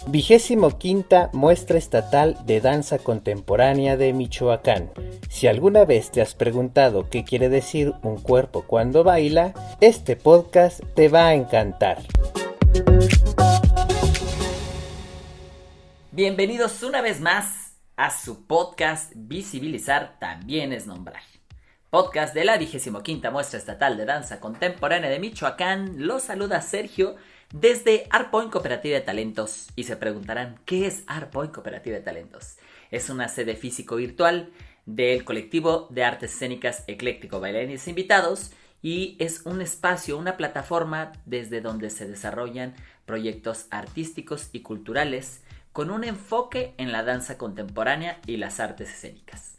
25ª Muestra Estatal de Danza Contemporánea de Michoacán. Si alguna vez te has preguntado qué quiere decir un cuerpo cuando baila, este podcast te va a encantar. Bienvenidos una vez más a su podcast Visibilizar también es nombrar. Podcast de la 25ª Muestra Estatal de Danza Contemporánea de Michoacán. Los saluda Sergio desde Artpoint Cooperativa de Talentos. Y se preguntarán, ¿qué es Artpoint Cooperativa de Talentos? Es una sede físico-virtual del colectivo de artes escénicas Ecléctico Bailarines Invitados y es un espacio, una plataforma desde donde se desarrollan proyectos artísticos y culturales con un enfoque en la danza contemporánea y las artes escénicas.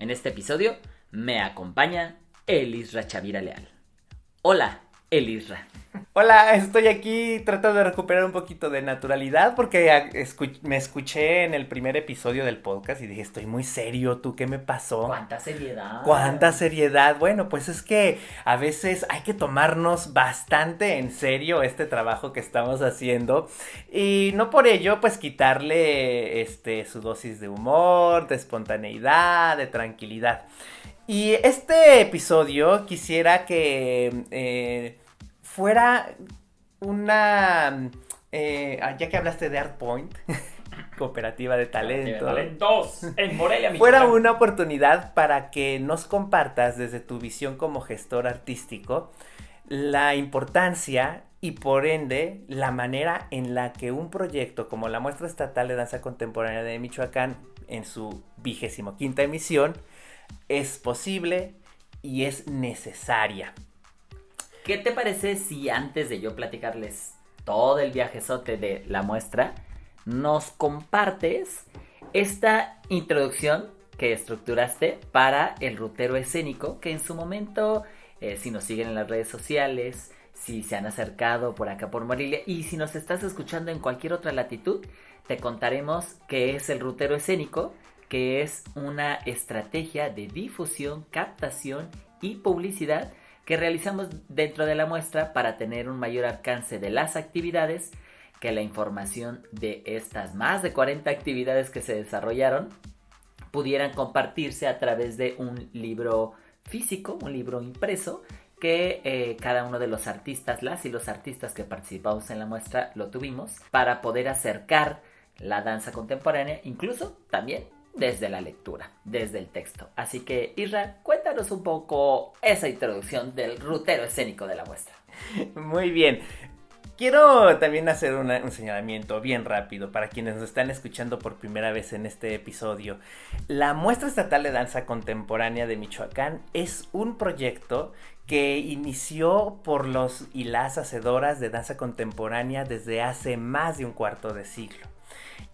En este episodio me acompaña Elisra Chavira Leal. Hola, Elisra. Hola, estoy aquí tratando de recuperar un poquito de naturalidad porque me escuché en el primer episodio del podcast y dije, estoy muy serio, ¿tú qué me pasó? ¡Cuánta seriedad! ¡Cuánta seriedad! Bueno, pues es que a veces hay que tomarnos bastante en serio este trabajo que estamos haciendo y no por ello pues quitarle su dosis de humor, de espontaneidad, de tranquilidad. Y este episodio quisiera que fuera una, ya que hablaste de Artpoint, Cooperativa de Talentos, en Morelia, Michoacán. Fuera una oportunidad para que nos compartas desde tu visión como gestor artístico la importancia y por ende la manera en la que un proyecto como la Muestra Estatal de Danza Contemporánea de Michoacán en su 25ª emisión es posible y es necesaria. ¿Qué te parece si antes de yo platicarles todo el viajezote de la muestra, nos compartes esta introducción que estructuraste para el rutero escénico, que en su momento, si nos siguen en las redes sociales, si se han acercado por acá por Morelia y si nos estás escuchando en cualquier otra latitud, te contaremos qué es el rutero escénico, que es una estrategia de difusión, captación y publicidad que realizamos dentro de la muestra para tener un mayor alcance de las actividades, que la información de estas más de 40 actividades que se desarrollaron pudieran compartirse a través de un libro físico, un libro impreso, que cada uno de los artistas, las y los artistas que participamos en la muestra lo tuvimos para poder acercar la danza contemporánea, incluso también desde la lectura, desde el texto. Así que, Isra, cuéntanos un poco esa introducción del rutero escénico de la muestra. Muy bien. Quiero también hacer un señalamiento bien rápido para quienes nos están escuchando por primera vez en este episodio. La Muestra Estatal de Danza Contemporánea de Michoacán es un proyecto que inició por los y las hacedoras de danza contemporánea desde hace más de un cuarto de siglo.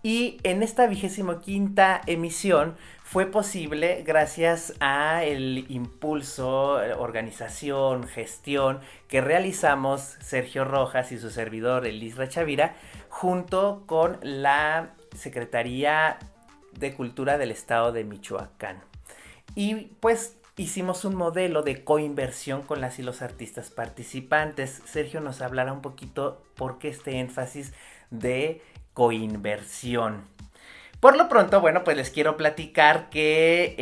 Y en esta 25ª emisión fue posible gracias a el impulso, organización, gestión que realizamos Sergio Rojas y su servidor Elisra Chavira junto con la Secretaría de Cultura del Estado de Michoacán. Y pues hicimos un modelo de coinversión con las y los artistas participantes. Sergio nos hablará un poquito por qué este énfasis de coinversión. Por lo pronto, bueno, pues les quiero platicar que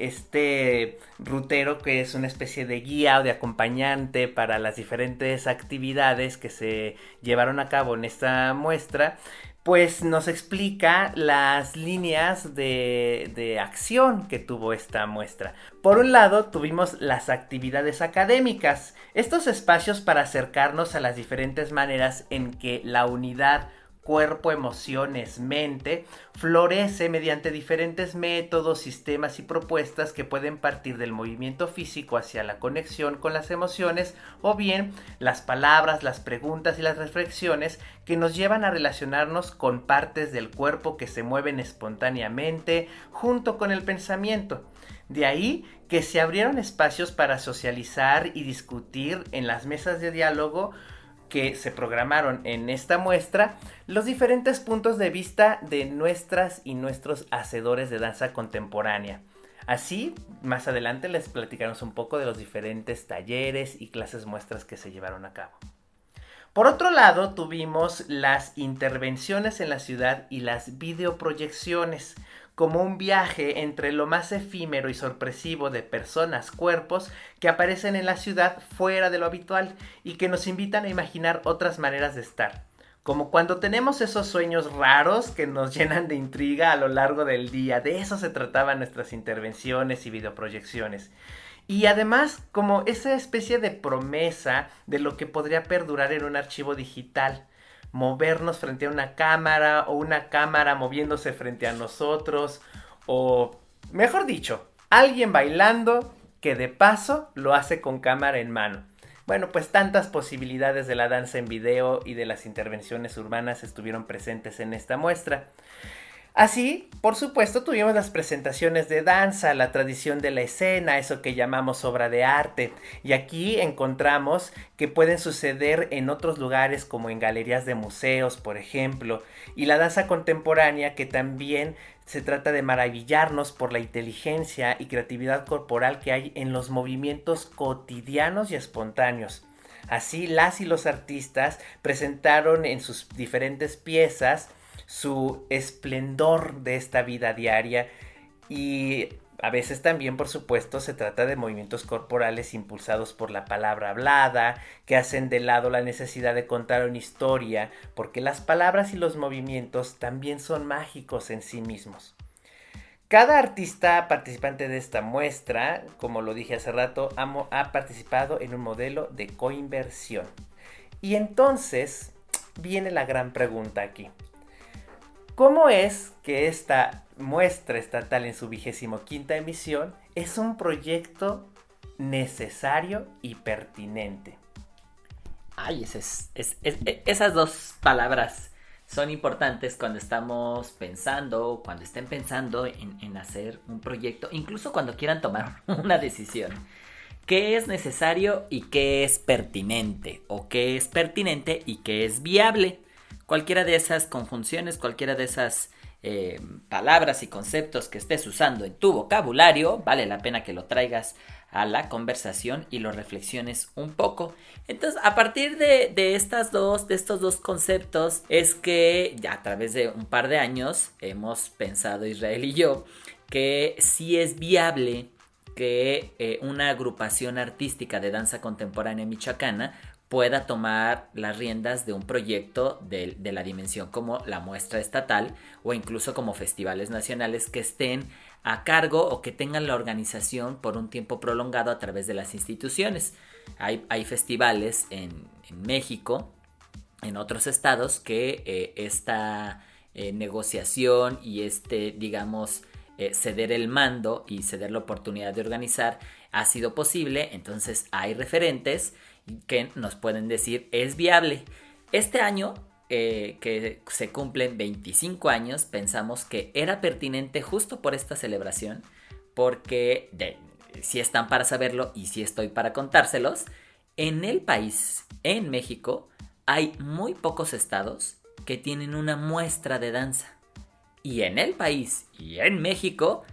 este rutero, que es una especie de guía o de acompañante para las diferentes actividades que se llevaron a cabo en esta muestra, pues nos explica las líneas de acción que tuvo esta muestra. Por un lado, tuvimos las actividades académicas, estos espacios para acercarnos a las diferentes maneras en que la unidad cuerpo, emociones, mente, florece mediante diferentes métodos, sistemas y propuestas que pueden partir del movimiento físico hacia la conexión con las emociones o bien las palabras, las preguntas y las reflexiones que nos llevan a relacionarnos con partes del cuerpo que se mueven espontáneamente junto con el pensamiento. De ahí que se abrieron espacios para socializar y discutir en las mesas de diálogo que se programaron en esta muestra los diferentes puntos de vista de nuestras y nuestros hacedores de danza contemporánea. Así, más adelante les platicaremos un poco de los diferentes talleres y clases muestras que se llevaron a cabo. Por otro lado, tuvimos las intervenciones en la ciudad y las videoproyecciones, como un viaje entre lo más efímero y sorpresivo de personas, cuerpos que aparecen en la ciudad fuera de lo habitual y que nos invitan a imaginar otras maneras de estar. Como cuando tenemos esos sueños raros que nos llenan de intriga a lo largo del día. De eso se trataban nuestras intervenciones y videoproyecciones. Y además, como esa especie de promesa de lo que podría perdurar en un archivo digital. Movernos frente a una cámara o una cámara moviéndose frente a nosotros. O, mejor dicho, alguien bailando que de paso lo hace con cámara en mano. Bueno, pues tantas posibilidades de la danza en video y de las intervenciones urbanas estuvieron presentes en esta muestra. Así, por supuesto, tuvimos las presentaciones de danza, la tradición de la escena, eso que llamamos obra de arte. Y aquí encontramos que pueden suceder en otros lugares como en galerías de museos, por ejemplo. Y la danza contemporánea, que también se trata de maravillarnos por la inteligencia y creatividad corporal que hay en los movimientos cotidianos y espontáneos. Así, las y los artistas presentaron en sus diferentes piezas su esplendor de esta vida diaria y a veces también, por supuesto, se trata de movimientos corporales impulsados por la palabra hablada, que hacen de lado la necesidad de contar una historia, porque las palabras y los movimientos también son mágicos en sí mismos. Cada artista participante de esta muestra, como lo dije hace rato, ha participado en un modelo de coinversión. Y entonces viene la gran pregunta aquí. ¿Cómo es que esta muestra estatal en su 25ª emisión es un proyecto necesario y pertinente? Ay, esas dos palabras son importantes cuando estamos pensando, cuando estén pensando en hacer un proyecto, incluso cuando quieran tomar una decisión. ¿Qué es necesario y qué es pertinente? ¿O qué es pertinente y qué es viable? Cualquiera de esas conjunciones, cualquiera de esas palabras y conceptos que estés usando en tu vocabulario, vale la pena que lo traigas a la conversación y lo reflexiones un poco. Entonces, a partir de estos dos conceptos, es que ya a través de un par de años hemos pensado, Israel y yo, que sí es viable que una agrupación artística de danza contemporánea michoacana pueda tomar las riendas de un proyecto de la dimensión como la muestra estatal o incluso como festivales nacionales que estén a cargo o que tengan la organización por un tiempo prolongado a través de las instituciones. Hay festivales en México, en otros estados, que esta negociación y digamos, ceder el mando y ceder la oportunidad de organizar ha sido posible. Entonces hay referentes que nos pueden decir es viable. Este año que se cumplen 25 años, pensamos que era pertinente justo por esta celebración, porque si están para saberlo y si estoy para contárselos, en el país, en México, hay muy pocos estados que tienen una muestra de danza. Y en el país y en México,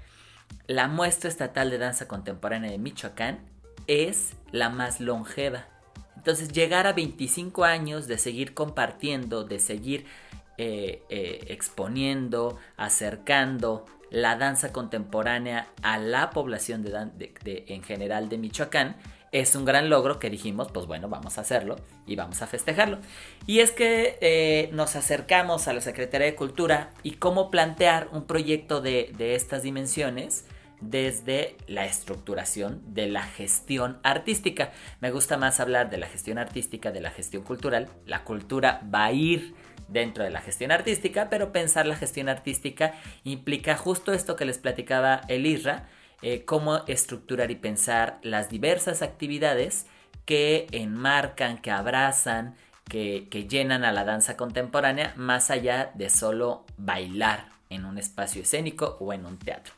la muestra estatal de danza contemporánea de Michoacán es la más longeva. Entonces, llegar a 25 años de seguir compartiendo, de seguir exponiendo, acercando la danza contemporánea a la población en general de Michoacán, es un gran logro que dijimos, pues bueno, vamos a hacerlo y vamos a festejarlo. Y es que nos acercamos a la Secretaría de Cultura y cómo plantear un proyecto de estas dimensiones desde la estructuración de la gestión artística. Me gusta más hablar de la gestión artística, de la gestión cultural. La cultura va a ir dentro de la gestión artística, pero pensar la gestión artística implica justo esto que les platicaba el Isra, cómo estructurar y pensar las diversas actividades que enmarcan, que abrazan, que llenan a la danza contemporánea, más allá de solo bailar en un espacio escénico o en un teatro.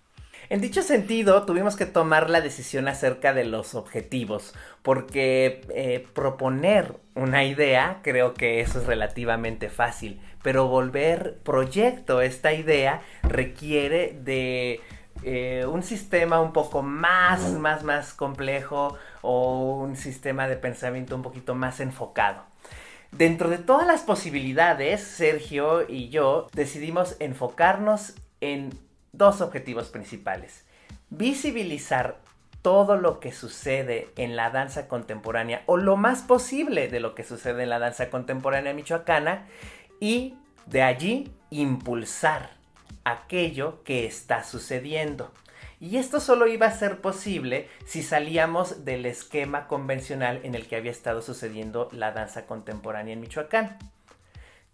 En dicho sentido, tuvimos que tomar la decisión acerca de los objetivos, porque proponer una idea, creo que eso es relativamente fácil, pero volver proyecto esta idea requiere de un sistema un poco más complejo o un sistema de pensamiento un poquito más enfocado. Dentro de todas las posibilidades, Sergio y yo decidimos enfocarnos en dos objetivos principales. Visibilizar todo lo que sucede en la danza contemporánea, o lo más posible de lo que sucede en la danza contemporánea michoacana, y de allí impulsar aquello que está sucediendo. Y esto solo iba a ser posible si salíamos del esquema convencional en el que había estado sucediendo la danza contemporánea en Michoacán.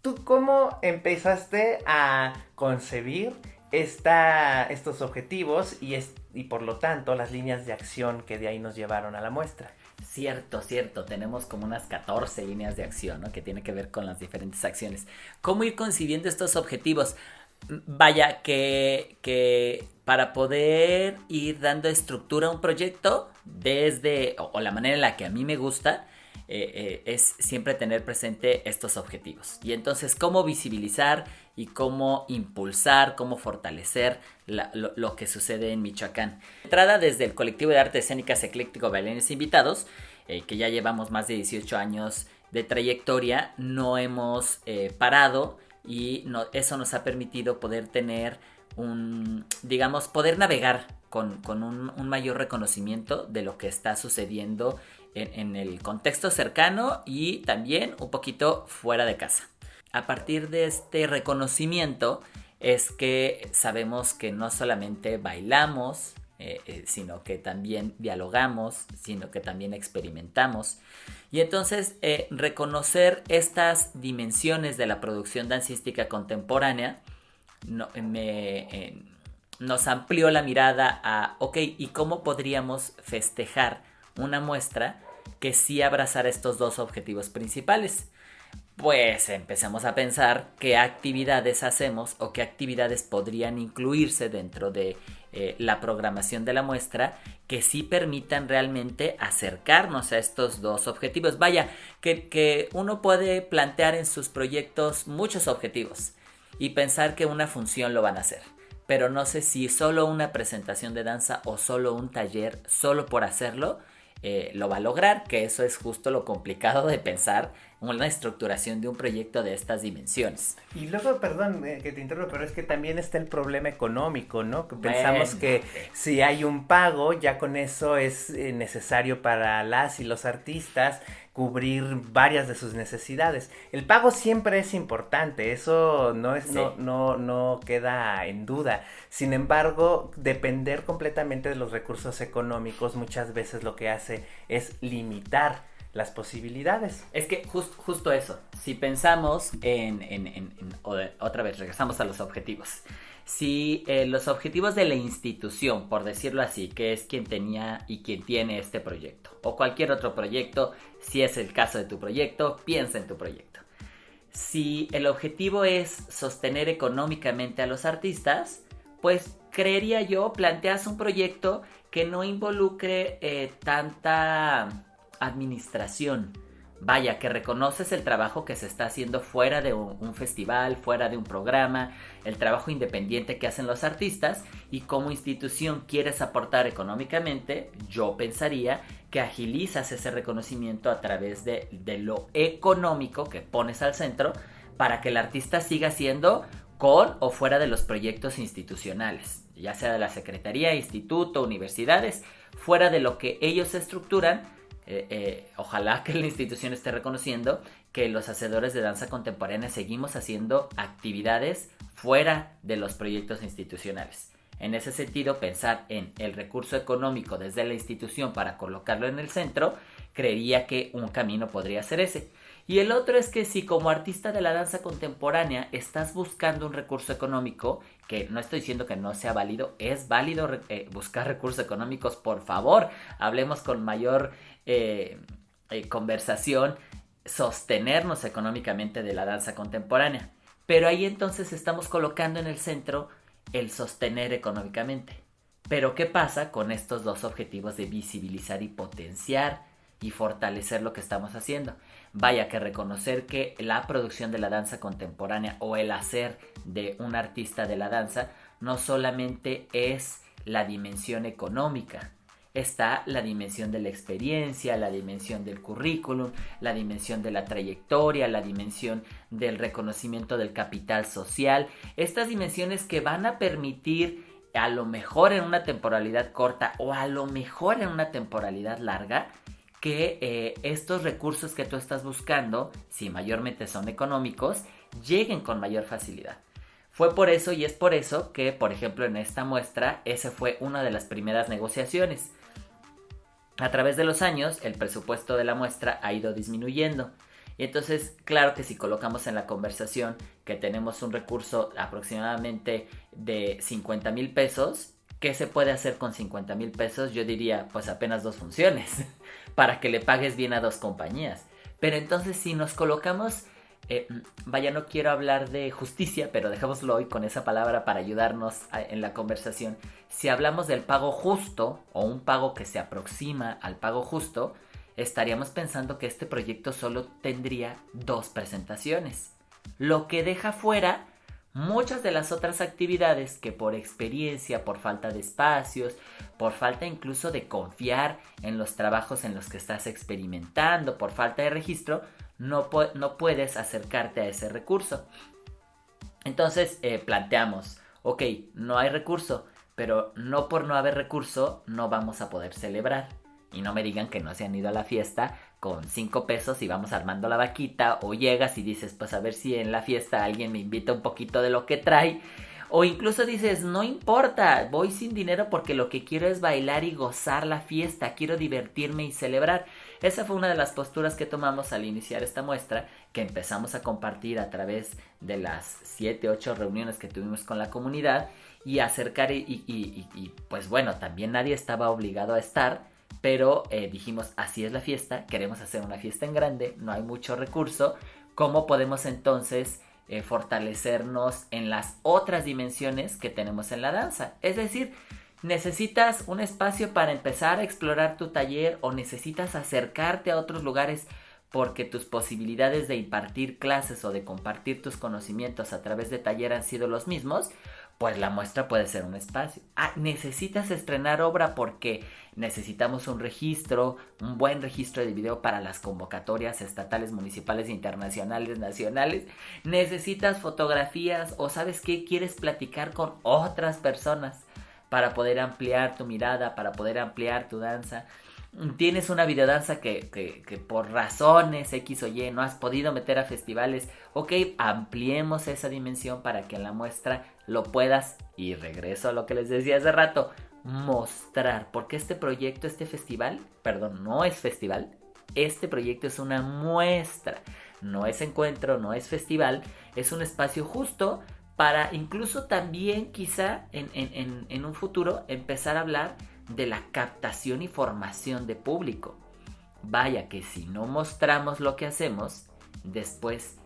¿Tú cómo empezaste a concebir estos objetivos y por lo tanto las líneas de acción que de ahí nos llevaron a la muestra? Cierto. Tenemos como unas 14 líneas de acción, ¿no? Que tiene que ver con las diferentes acciones. ¿Cómo ir concibiendo estos objetivos? Vaya, que para poder ir dando estructura a un proyecto, o la manera en la que a mí me gusta, es siempre tener presente estos objetivos. Y entonces, cómo visibilizar y cómo impulsar, cómo fortalecer lo que sucede en Michoacán. Entrada desde el colectivo de artes escénicas Ecléctico Bailarines Invitados, que ya llevamos más de 18 años de trayectoria, no hemos parado. Y eso nos ha permitido poder tener poder navegar con un mayor reconocimiento de lo que está sucediendo en el contexto cercano y también un poquito fuera de casa. A partir de este reconocimiento es que sabemos que no solamente bailamos, sino que también dialogamos, sino que también experimentamos. Y entonces reconocer estas dimensiones de la producción dancística contemporánea nos amplió la mirada a, ok, ¿y cómo podríamos festejar una muestra que sí abrazara estos dos objetivos principales? Pues empezamos a pensar qué actividades hacemos o qué actividades podrían incluirse dentro de la programación de la muestra que sí permitan realmente acercarnos a estos dos objetivos. Vaya, que uno puede plantear en sus proyectos muchos objetivos y pensar que una función lo van a hacer. Pero no sé si solo una presentación de danza o solo un taller, solo por hacerlo, lo va a lograr, que eso es justo lo complicado de pensar una estructuración de un proyecto de estas dimensiones. Y luego, perdón que te interrumpa, pero es que también está el problema económico, ¿no? Que pensamos que si hay un pago, ya con eso es necesario para las y los artistas cubrir varias de sus necesidades. El pago siempre es importante, eso no queda en duda. Sin embargo, depender completamente de los recursos económicos muchas veces lo que hace es limitar las posibilidades. Es que justo eso, si pensamos otra vez, regresamos a los objetivos. Si los objetivos de la institución, por decirlo así, que es quien tenía y quien tiene este proyecto, o cualquier otro proyecto, si es el caso de tu proyecto, piensa en tu proyecto. Si el objetivo es sostener económicamente a los artistas, pues creería yo, planteas un proyecto que no involucre tanta administración. Vaya, que reconoces el trabajo que se está haciendo fuera de un festival, fuera de un programa, el trabajo independiente que hacen los artistas, y como institución quieres aportar económicamente, yo pensaría que agilizas ese reconocimiento a través de lo económico que pones al centro para que el artista siga siendo con o fuera de los proyectos institucionales, ya sea de la secretaría, instituto, universidades, fuera de lo que ellos estructuran. Ojalá que la institución esté reconociendo que los hacedores de danza contemporánea seguimos haciendo actividades fuera de los proyectos institucionales. En ese sentido, pensar en el recurso económico desde la institución para colocarlo en el centro, creería que un camino podría ser ese. Y el otro es que si como artista de la danza contemporánea estás buscando un recurso económico, que no estoy diciendo que no sea válido, es válido buscar recursos económicos, por favor, hablemos con mayor conversación, sostenernos económicamente de la danza contemporánea. Pero ahí entonces estamos colocando en el centro el sostener económicamente. Pero ¿qué pasa con estos dos objetivos de visibilizar y potenciar y fortalecer lo que estamos haciendo? Vaya, que reconocer que la producción de la danza contemporánea o el hacer de un artista de la danza no solamente es la dimensión económica, está la dimensión de la experiencia, la dimensión del currículum, la dimensión de la trayectoria, la dimensión del reconocimiento del capital social. Estas dimensiones que van a permitir, a lo mejor en una temporalidad corta o a lo mejor en una temporalidad larga, que estos recursos que tú estás buscando, si mayormente son económicos, lleguen con mayor facilidad. Fue por eso y es por eso que, por ejemplo, en esta muestra, esa fue una de las primeras negociaciones. A través de los años, el presupuesto de la muestra ha ido disminuyendo. Y entonces, claro que si colocamos en la conversación que tenemos un recurso aproximadamente de 50,000 pesos, ¿qué se puede hacer con 50,000 pesos? Yo diría, pues apenas 2 funciones, para que le pagues bien a 2 compañías. Pero entonces si nos colocamos, vaya, no quiero hablar de justicia, pero dejémoslo hoy con esa palabra para ayudarnos en la conversación. Si hablamos del pago justo, o un pago que se aproxima al pago justo, estaríamos pensando que este proyecto solo tendría 2 presentaciones, lo que deja fuera muchas de las otras actividades que por experiencia, por falta de espacios, por falta incluso de confiar en los trabajos en los que estás experimentando, por falta de registro, no puedes acercarte a ese recurso. Entonces planteamos, ok, no hay recurso, pero no por no haber recurso no vamos a poder celebrar. Y no me digan que no se han ido a la fiesta con 5 pesos y vamos armando la vaquita, o llegas y dices, pues a ver si en la fiesta alguien me invita un poquito de lo que trae, o incluso dices, no importa, voy sin dinero porque lo que quiero es bailar y gozar la fiesta, quiero divertirme y celebrar. Esa fue una de las posturas que tomamos al iniciar esta muestra, que empezamos a compartir a través de las 7, 8 reuniones que tuvimos con la comunidad, y acercar y pues bueno, también nadie estaba obligado a estar. Pero dijimos, así es la fiesta, queremos hacer una fiesta en grande, no hay mucho recurso. ¿Cómo podemos entonces fortalecernos en las otras dimensiones que tenemos en la danza? Es decir, necesitas un espacio para empezar a explorar tu taller, o necesitas acercarte a otros lugares porque tus posibilidades de impartir clases o de compartir tus conocimientos a través de taller han sido los mismos. Pues la muestra puede ser un espacio. Necesitas estrenar obra porque necesitamos un registro, un buen registro de video para las convocatorias estatales, municipales, internacionales, nacionales. Necesitas fotografías, o ¿sabes qué? Quieres platicar con otras personas para poder ampliar tu mirada, para poder ampliar tu danza. Tienes una videodanza que por razones X o Y no has podido meter a festivales. Ok, ampliemos esa dimensión para que en la muestra lo puedas, y regreso a lo que les decía hace rato, mostrar. Porque este proyecto, este festival, perdón, no es festival, este proyecto es una muestra, no es encuentro, no es festival, es un espacio justo para incluso también quizá en un futuro empezar a hablar de la captación y formación de público. Vaya que si no mostramos lo que hacemos, después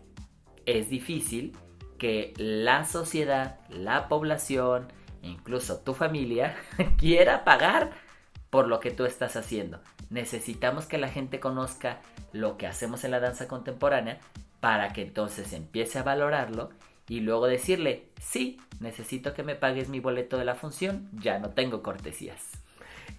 es difícil que la sociedad, la población, incluso tu familia, quiera pagar por lo que tú estás haciendo. Necesitamos que la gente conozca lo que hacemos en la danza contemporánea para que entonces empiece a valorarlo, y luego decirle, sí, necesito que me pagues mi boleto de la función, ya no tengo cortesías.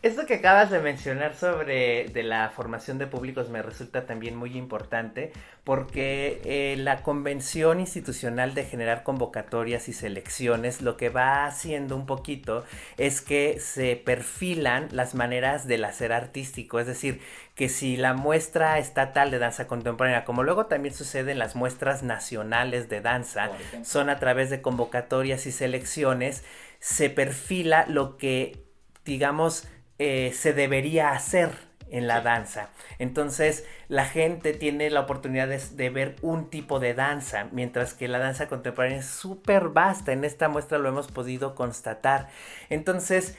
Esto que acabas de mencionar sobre de la formación de públicos me resulta también muy importante, porque la convención institucional de generar convocatorias y selecciones lo que va haciendo un poquito es que se perfilan las maneras del hacer artístico. Es decir, que si la muestra estatal de danza contemporánea, como luego también sucede en las muestras nacionales de danza, son a través de convocatorias y selecciones, se perfila lo que, digamos, se debería hacer en la danza. Entonces la gente tiene la oportunidad de ver un tipo de danza, mientras que la danza contemporánea es súper vasta. En esta muestra lo hemos podido constatar. Entonces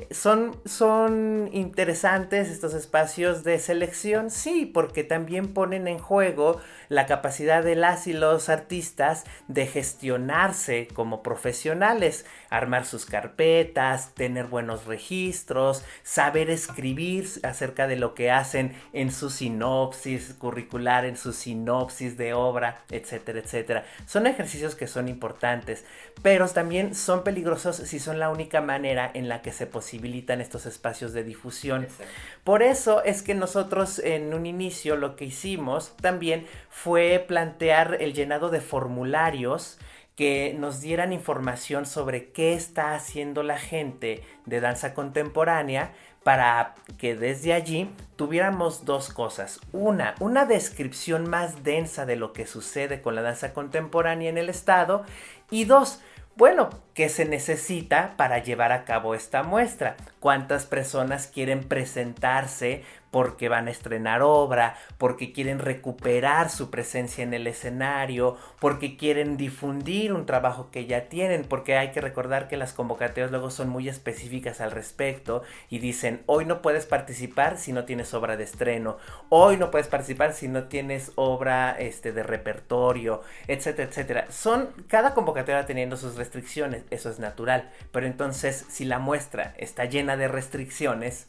son interesantes estos espacios de selección, sí, porque también ponen en juego la capacidad de las y los artistas de gestionarse como profesionales, armar sus carpetas, tener buenos registros, saber escribir acerca de lo que hacen en su sinopsis curricular, en su sinopsis de obra, etcétera, etcétera. Son ejercicios que son importantes, pero también son peligrosos si son la única manera en la que se posibilitan estos espacios de difusión. Exacto. Por eso es que nosotros en un inicio lo que hicimos también fue plantear el llenado de formularios que nos dieran información sobre qué está haciendo la gente de danza contemporánea, para que desde allí tuviéramos dos cosas. Una descripción más densa de lo que sucede con la danza contemporánea en el estado, y dos, bueno, ¿qué se necesita para llevar a cabo esta muestra? ¿Cuántas personas quieren presentarse porque van a estrenar obra, porque quieren recuperar su presencia en el escenario, porque quieren difundir un trabajo que ya tienen? Porque hay que recordar que las convocatorias luego son muy específicas al respecto y dicen: hoy no puedes participar si no tienes obra de estreno, hoy no puedes participar si no tienes obra de repertorio, etcétera, etcétera. Cada convocatoria teniendo sus restricciones, eso es natural, pero entonces si la muestra está llena de restricciones,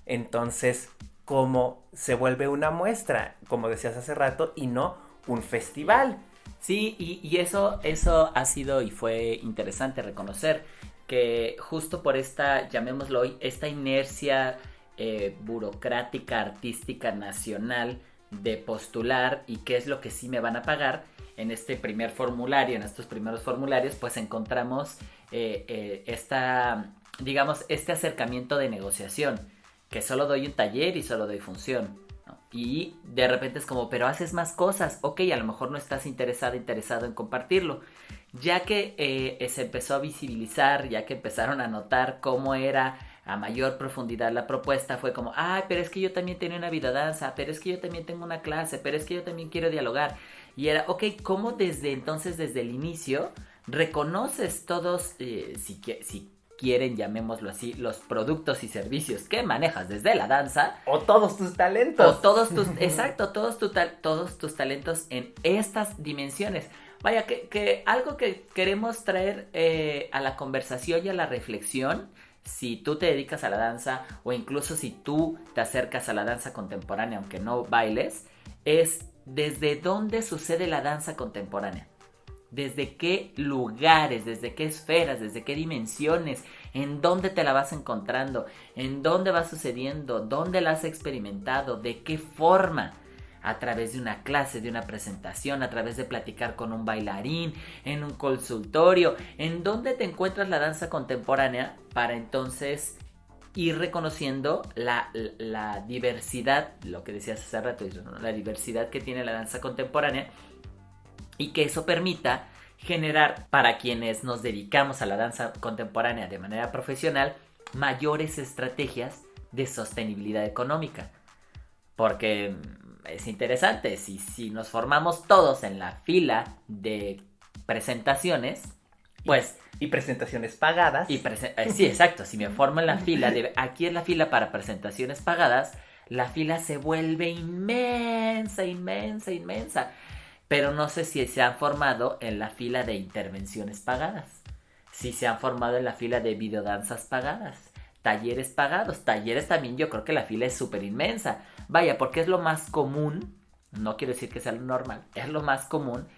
entonces ¿cómo se vuelve una muestra, como decías hace rato, y no un festival? Sí, y eso ha sido y fue interesante reconocer que justo por esta, llamémoslo hoy, esta inercia burocrática, artística, nacional de postular y qué es lo que sí me van a pagar, en este primer formulario, en estos primeros formularios, pues encontramos este acercamiento de negociación, que solo doy un taller y solo doy función, ¿no? Y de repente es como, pero haces más cosas, ok, a lo mejor no estás interesado en compartirlo. Ya que se empezó a visibilizar, ya que empezaron a notar cómo era a mayor profundidad la propuesta, fue como, ay, pero es que yo también tengo una videodanza, pero es que yo también tengo una clase, pero es que yo también quiero dialogar. Y era, ok, ¿cómo desde el inicio, reconoces todos, si quieren, llamémoslo así, los productos y servicios que manejas desde la danza? O todos tus talentos. O todos tus, exacto, todos tus talentos en estas dimensiones. Vaya, que algo que queremos traer a la conversación y a la reflexión, si tú te dedicas a la danza o incluso si tú te acercas a la danza contemporánea, aunque no bailes, es desde dónde sucede la danza contemporánea. Desde qué lugares, desde qué esferas, desde qué dimensiones, en dónde te la vas encontrando, en dónde va sucediendo, dónde la has experimentado, de qué forma. A través de una clase, de una presentación, a través de platicar con un bailarín, en un consultorio, en dónde te encuentras la danza contemporánea, para entonces ir reconociendo la diversidad, lo que decías hace rato, ¿no? La diversidad que tiene la danza contemporánea, y que eso permita generar, para quienes nos dedicamos a la danza contemporánea de manera profesional, mayores estrategias de sostenibilidad económica. Porque es interesante, si nos formamos todos en la fila de presentaciones, pues... Y presentaciones pagadas. Sí, exacto, si me formo en la fila, aquí es la fila para presentaciones pagadas, la fila se vuelve inmensa. Pero no sé si se han formado en la fila de intervenciones pagadas, si se han formado en la fila de videodanzas pagadas, talleres pagados. Talleres también, yo creo que la fila es súper inmensa. Vaya, porque es lo más común, no quiero decir que sea lo normal, es lo más común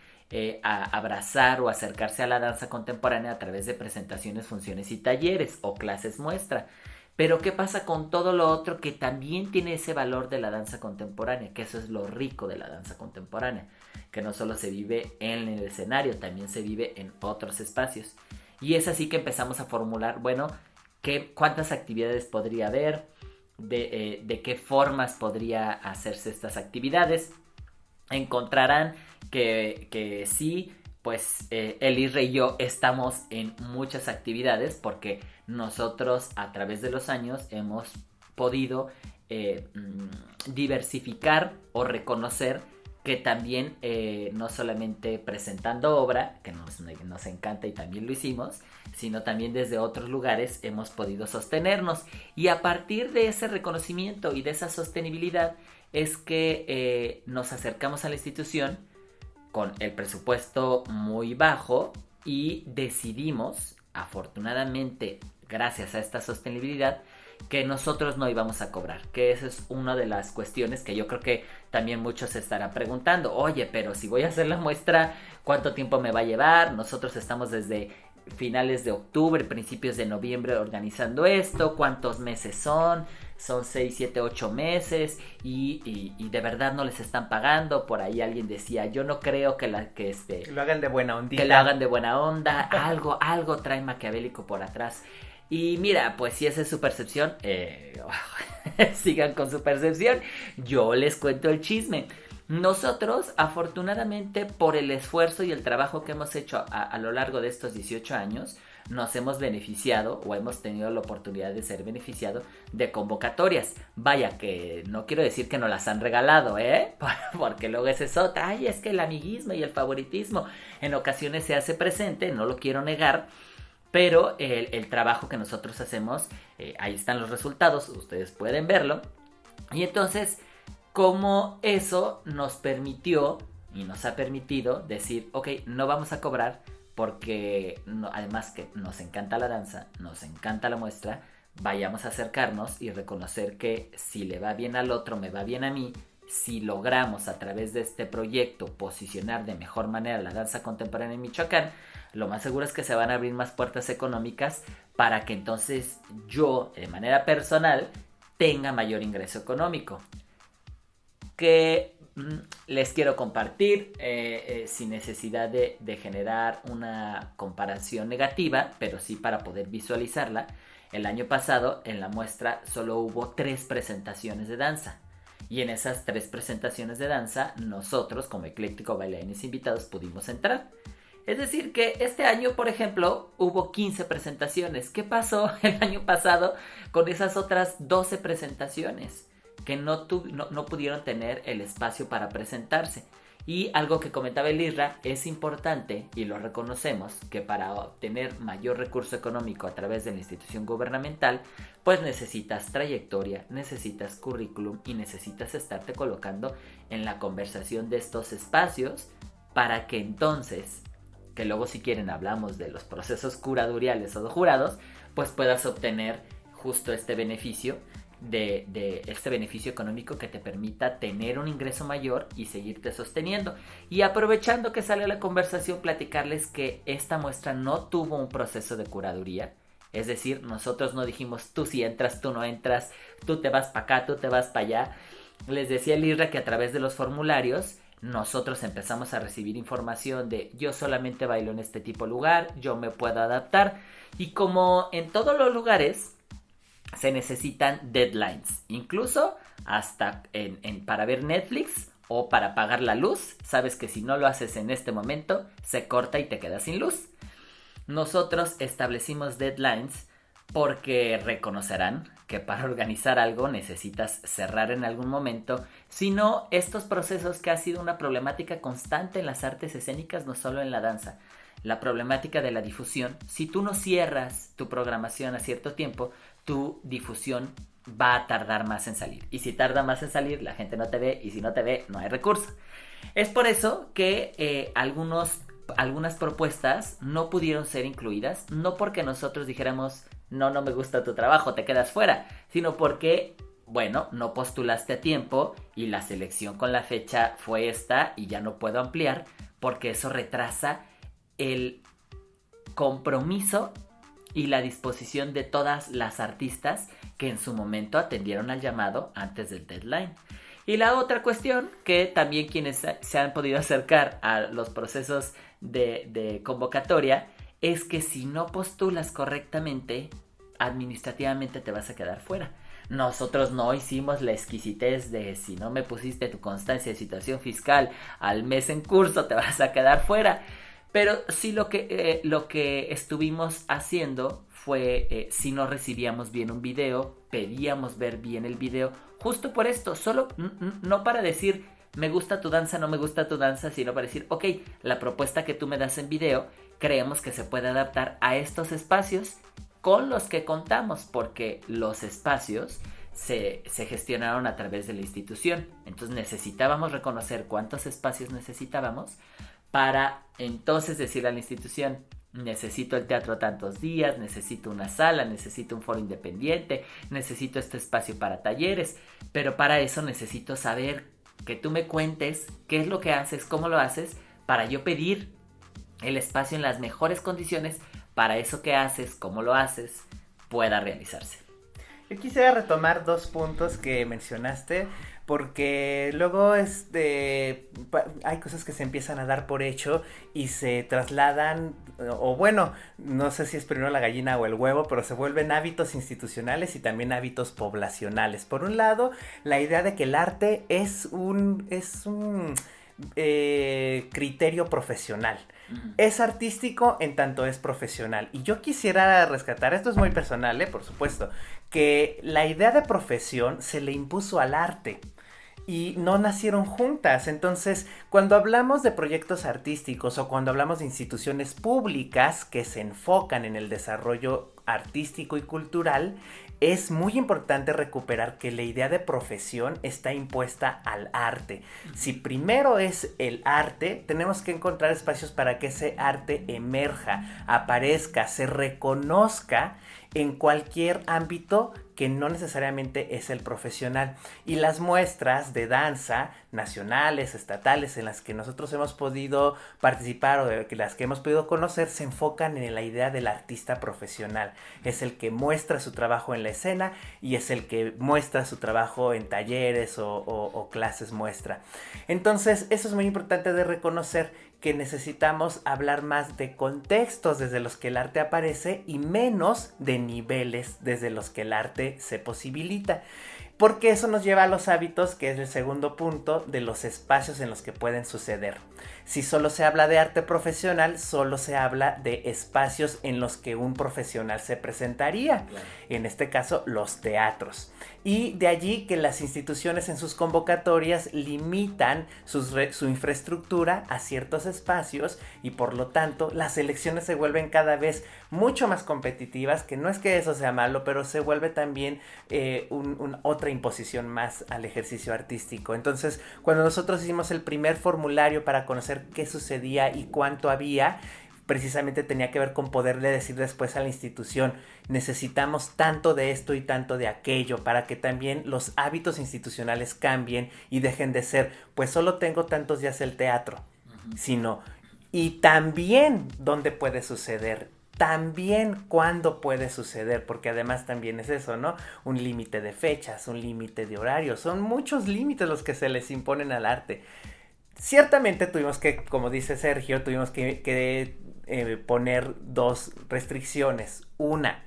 a abrazar o acercarse a la danza contemporánea a través de presentaciones, funciones y talleres o clases muestra. Pero ¿qué pasa con todo lo otro que también tiene ese valor de la danza contemporánea? Que eso es lo rico de la danza contemporánea, que no solo se vive en el escenario, también se vive en otros espacios. Y es así que empezamos a formular, bueno, ¿cuántas actividades podría haber? De qué formas podría hacerse estas actividades. Encontrarán que sí, pues Elisra y yo estamos en muchas actividades, porque nosotros a través de los años hemos podido diversificar o reconocer que también no solamente presentando obra, que nos encanta y también lo hicimos, sino también desde otros lugares hemos podido sostenernos. Y a partir de ese reconocimiento y de esa sostenibilidad es que nos acercamos a la institución con el presupuesto muy bajo y decidimos, afortunadamente, gracias a esta sostenibilidad, que nosotros no íbamos a cobrar, que esa es una de las cuestiones que yo creo que también muchos se estarán preguntando. Oye, pero si voy a hacer la muestra, ¿cuánto tiempo me va a llevar? Nosotros estamos desde finales de octubre, principios de noviembre organizando esto, cuántos meses son 6, 7, 8 meses y de verdad no les están pagando. Por ahí alguien decía, yo no creo que lo hagan de buena ondita. Que lo hagan de buena onda, algo trae maquiavélico por atrás. Y mira, pues si esa es su percepción, sigan con su percepción, yo les cuento el chisme. Nosotros, afortunadamente, por el esfuerzo y el trabajo que hemos hecho a lo largo de estos 18 años, nos hemos beneficiado o hemos tenido la oportunidad de ser beneficiado de convocatorias. Vaya que no quiero decir que nos las han regalado, porque luego esa es otra. Ay, es que el amiguismo y el favoritismo en ocasiones se hace presente, no lo quiero negar. Pero el trabajo que nosotros hacemos, ahí están los resultados, ustedes pueden verlo. Y entonces, como eso nos permitió y nos ha permitido decir, ok, no vamos a cobrar porque además que nos encanta la danza, nos encanta la muestra, vayamos a acercarnos y reconocer que si le va bien al otro, me va bien a mí. Si logramos a través de este proyecto posicionar de mejor manera la danza contemporánea en Michoacán, lo más seguro es que se van a abrir más puertas económicas para que entonces yo, de manera personal, tenga mayor ingreso económico. Que les quiero compartir sin necesidad de generar una comparación negativa, pero sí para poder visualizarla. El año pasado en la muestra solo hubo 3 presentaciones de danza. Y en esas 3 presentaciones de danza, nosotros como Ecléctico Bailarines Invitados pudimos entrar. Es decir que este año, por ejemplo, hubo 15 presentaciones. ¿Qué pasó el año pasado con esas otras 12 presentaciones? Que no pudieron tener el espacio para presentarse. Y algo que comentaba el Isra, es importante, y lo reconocemos, que para obtener mayor recurso económico a través de la institución gubernamental, pues necesitas trayectoria, necesitas currículum y necesitas estarte colocando en la conversación de estos espacios para que entonces, que luego si quieren hablamos de los procesos curadoriales o de jurados, pues puedas obtener justo este beneficio de este beneficio económico que te permita tener un ingreso mayor y seguirte sosteniendo. Y aprovechando que sale la conversación, platicarles que esta muestra no tuvo un proceso de curaduría. Es decir, nosotros no dijimos tú sí entras, tú no entras, tú te vas para acá, tú te vas para allá. Les decía el Isra que a través de los formularios nosotros empezamos a recibir información de yo solamente bailo en este tipo de lugar, yo me puedo adaptar. Y como en todos los lugares se necesitan deadlines, incluso hasta para ver Netflix o para pagar la luz. Sabes que si no lo haces en este momento, se corta y te quedas sin luz. Nosotros establecimos deadlines porque reconocerán que para organizar algo necesitas cerrar en algún momento. Si no, estos procesos que ha sido una problemática constante en las artes escénicas, no solo en la danza, la problemática de la difusión. Si tú no cierras tu programación a cierto tiempo, tu difusión va a tardar más en salir. Y si tarda más en salir, la gente no te ve. Y si no te ve, no hay recurso. Es por eso que algunas propuestas no pudieron ser incluidas. No porque nosotros dijéramos, no me gusta tu trabajo, te quedas fuera. Sino porque, bueno, no postulaste a tiempo y la selección con la fecha fue esta y ya no puedo ampliar. Porque eso retrasa el compromiso y la disposición de todas las artistas que en su momento atendieron al llamado antes del deadline. Y la otra cuestión, que también quienes se han podido acercar a los procesos de convocatoria, es que si no postulas correctamente, administrativamente te vas a quedar fuera. Nosotros no hicimos la exquisitez de si no me pusiste tu constancia de situación fiscal al mes en curso, te vas a quedar fuera. Pero sí lo que estuvimos haciendo fue, si no recibíamos bien un video, pedíamos ver bien el video, justo por esto, solo no para decir me gusta tu danza, no me gusta tu danza, sino para decir, ok, la propuesta que tú me das en video, creemos que se puede adaptar a estos espacios con los que contamos, porque los espacios se gestionaron a través de la institución. Entonces necesitábamos reconocer cuántos espacios necesitábamos para entonces decirle a la institución, necesito el teatro tantos días, necesito una sala, necesito un foro independiente, necesito este espacio para talleres, pero para eso necesito saber que tú me cuentes qué es lo que haces, cómo lo haces, para yo pedir el espacio en las mejores condiciones para eso que haces, cómo lo haces, pueda realizarse. Yo quisiera retomar 2 puntos que mencionaste, porque luego hay cosas que se empiezan a dar por hecho y se trasladan, o bueno, no sé si es primero la gallina o el huevo, pero se vuelven hábitos institucionales y también hábitos poblacionales. Por un lado, la idea de que el arte es un criterio profesional. Es artístico en tanto es profesional. Y yo quisiera rescatar, esto es muy personal, por supuesto, que la idea de profesión se le impuso al arte y no nacieron juntas. Entonces, cuando hablamos de proyectos artísticos o cuando hablamos de instituciones públicas que se enfocan en el desarrollo artístico y cultural, es muy importante recuperar que la idea de profesión está impuesta al arte. Si primero es el arte, tenemos que encontrar espacios para que ese arte emerja, aparezca, se reconozca en cualquier ámbito que no necesariamente es el profesional. Y las muestras de danza nacionales, estatales, en las que nosotros hemos podido participar o de las que hemos podido conocer, se enfocan en la idea del artista profesional. Es el que muestra su trabajo en la escena y es el que muestra su trabajo en talleres o clases muestra. Entonces, eso es muy importante de reconocer, que necesitamos hablar más de contextos desde los que el arte aparece y menos de niveles desde los que el arte se posibilita. Porque eso nos lleva a los hábitos, que es el segundo punto, de los espacios en los que pueden suceder. Si solo se habla de arte profesional, solo se habla de espacios en los que un profesional se presentaría. Claro. En este caso, los teatros. Y de allí que las instituciones en sus convocatorias limitan su infraestructura a ciertos espacios y por lo tanto las elecciones se vuelven cada vez mucho más competitivas, que no es que eso sea malo, pero se vuelve también otra imposición más al ejercicio artístico. Entonces, cuando nosotros hicimos el primer formulario para conocer qué sucedía y cuánto había, precisamente tenía que ver con poderle decir después a la institución, necesitamos tanto de esto y tanto de aquello, para que también los hábitos institucionales cambien y dejen de ser, pues solo tengo tantos días el teatro, sino, y también dónde puede suceder, también cuándo puede suceder, porque además también es eso, ¿no? Un límite de fechas, un límite de horarios, son muchos límites los que se les imponen al arte. Ciertamente tuvimos que, como dice Sergio, tuvimos que poner 2 restricciones. Una,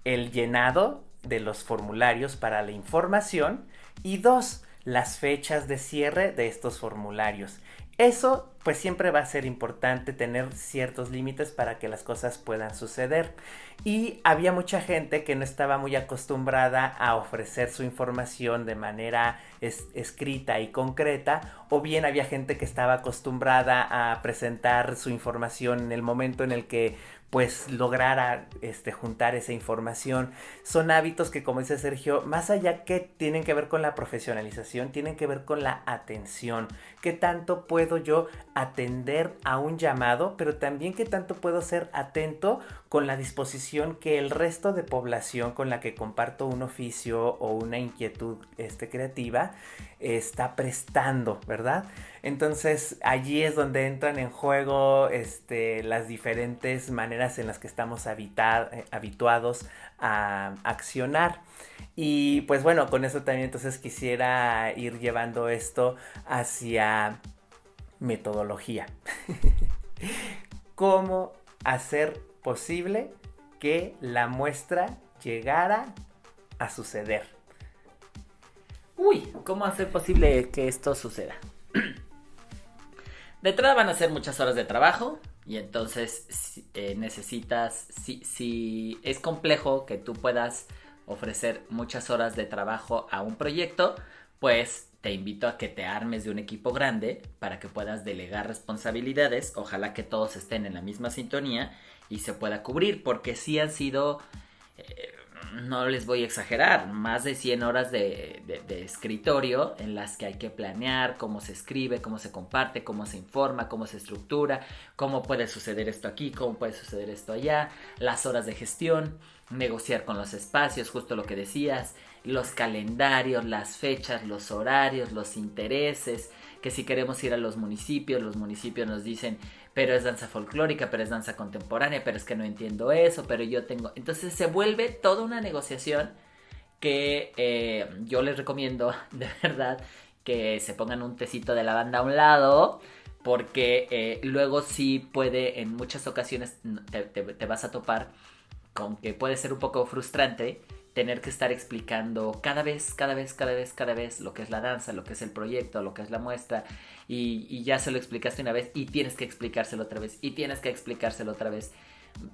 el llenado de los formularios para la información, y 2, las fechas de cierre de estos formularios. Eso pues siempre va a ser importante, tener ciertos límites para que las cosas puedan suceder. Y había mucha gente que no estaba muy acostumbrada a ofrecer su información de manera escrita y concreta, o bien había gente que estaba acostumbrada a presentar su información en el momento en el que pues lograra juntar esa información. Son hábitos que, como dice Sergio, más allá que tienen que ver con la profesionalización, tienen que ver con la atención. ¿Qué tanto puedo yo atender a un llamado, pero también qué tanto puedo ser atento con la disposición que el resto de población con la que comparto un oficio o una inquietud creativa está prestando, ¿verdad? Entonces allí es donde entran en juego las diferentes maneras en las que estamos habituados a accionar. Y pues bueno, con eso también entonces quisiera ir llevando esto hacia metodología. ¿Cómo hacer posible que la muestra llegara a suceder? ¿Cómo hacer posible que esto suceda? De entrada van a ser muchas horas de trabajo y entonces necesitas, si es complejo que tú puedas ofrecer muchas horas de trabajo a un proyecto, pues te invito a que te armes de un equipo grande para que puedas delegar responsabilidades, ojalá que todos estén en la misma sintonía y se pueda cubrir, porque sí han sido, no les voy a exagerar, más de 100 horas de escritorio en las que hay que planear cómo se escribe, cómo se comparte, cómo se informa, cómo se estructura, cómo puede suceder esto aquí, cómo puede suceder esto allá, las horas de gestión, negociar con los espacios, justo lo que decías, los calendarios, las fechas, los horarios, los intereses, que si queremos ir a los municipios nos dicen, pero es danza folclórica, pero es danza contemporánea, pero es que no entiendo eso, pero yo tengo... Entonces se vuelve toda una negociación que yo les recomiendo de verdad que se pongan un tecito de lavanda a un lado, porque luego sí puede, en muchas ocasiones te vas a topar con que puede ser un poco frustrante tener que estar explicando cada vez lo que es la danza, lo que es el proyecto, lo que es la muestra, y ya se lo explicaste una vez y tienes que explicárselo otra vez y tienes que explicárselo otra vez.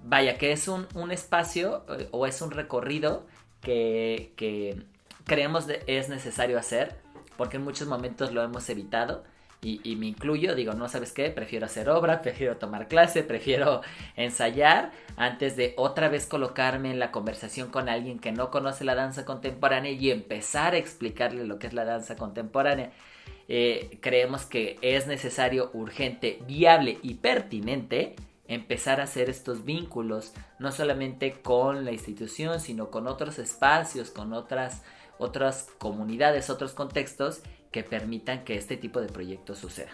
Vaya, que es un espacio o es un recorrido que creemos es necesario hacer, porque en muchos momentos lo hemos evitado. Y me incluyo, digo, no, ¿sabes qué? Prefiero hacer obra, prefiero tomar clase, prefiero ensayar antes de otra vez colocarme en la conversación con alguien que no conoce la danza contemporánea y empezar a explicarle lo que es la danza contemporánea. Creemos que es necesario, urgente, viable y pertinente empezar a hacer estos vínculos, no solamente con la institución, sino con otros espacios, con otras comunidades, otros contextos que permitan que este tipo de proyectos suceda.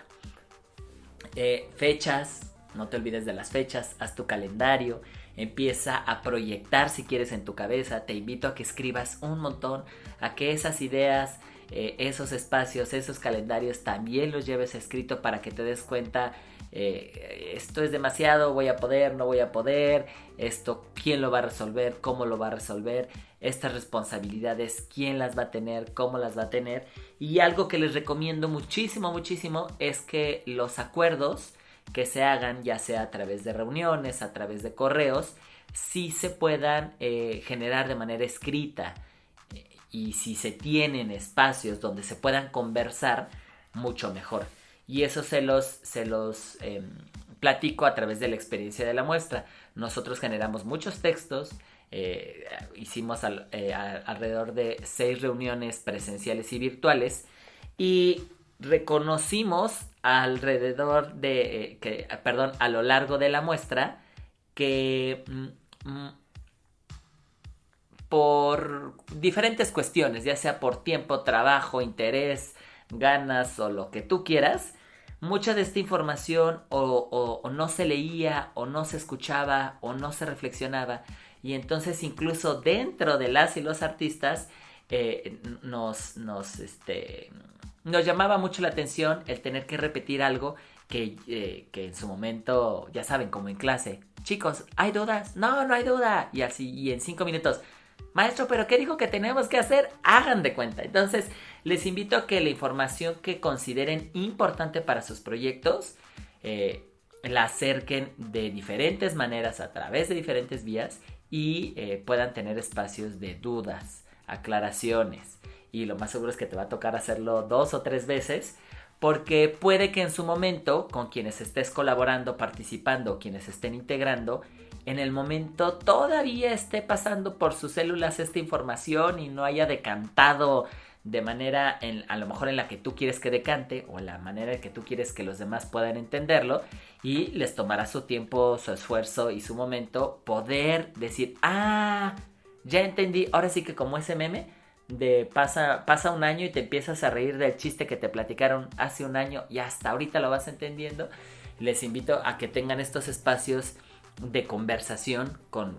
Fechas, no te olvides de las fechas, haz tu calendario, empieza a proyectar si quieres en tu cabeza, te invito a que escribas un montón, a que esas ideas, esos espacios, esos calendarios también los lleves escrito para que te des cuenta, esto es demasiado, voy a poder, no voy a poder, esto quién lo va a resolver, cómo lo va a resolver, estas responsabilidades, quién las va a tener, cómo las va a tener. Y algo que les recomiendo muchísimo es que los acuerdos que se hagan, ya sea a través de reuniones, a través de correos, sí se puedan generar de manera escrita, y si se tienen espacios donde se puedan conversar, mucho mejor. Y eso se los platico a través de la experiencia de la muestra. Nosotros generamos muchos textos, hicimos alrededor de 6 reuniones presenciales y virtuales, y reconocimos a lo largo de la muestra que por diferentes cuestiones, ya sea por tiempo, trabajo, interés, ganas o lo que tú quieras, mucha de esta información o no se leía, o no se escuchaba, o no se reflexionaba, y entonces incluso dentro de las y los artistas nos llamaba mucho la atención el tener que repetir algo que en su momento, ya saben, como en clase, chicos, ¿hay dudas? No hay duda, y así, y en 5 minutos, maestro, ¿pero qué dijo que tenemos que hacer? Hagan de cuenta. Entonces, les invito a que la información que consideren importante para sus proyectos, la acerquen de diferentes maneras, a través de diferentes vías, y puedan tener espacios de dudas, aclaraciones. Y lo más seguro es que te va a tocar hacerlo 2 o 3 veces, porque puede que en su momento, con quienes estés colaborando, participando, quienes estén integrando, en el momento todavía esté pasando por sus células esta información y no haya decantado de manera a lo mejor en la que tú quieres que decante, o en la manera en que tú quieres que los demás puedan entenderlo, y les tomará su tiempo, su esfuerzo y su momento poder decir, ya entendí. Ahora sí que, como ese meme de pasa un año y te empiezas a reír del chiste que te platicaron hace un año y hasta ahorita lo vas entendiendo. Les invito a que tengan estos espacios de conversación con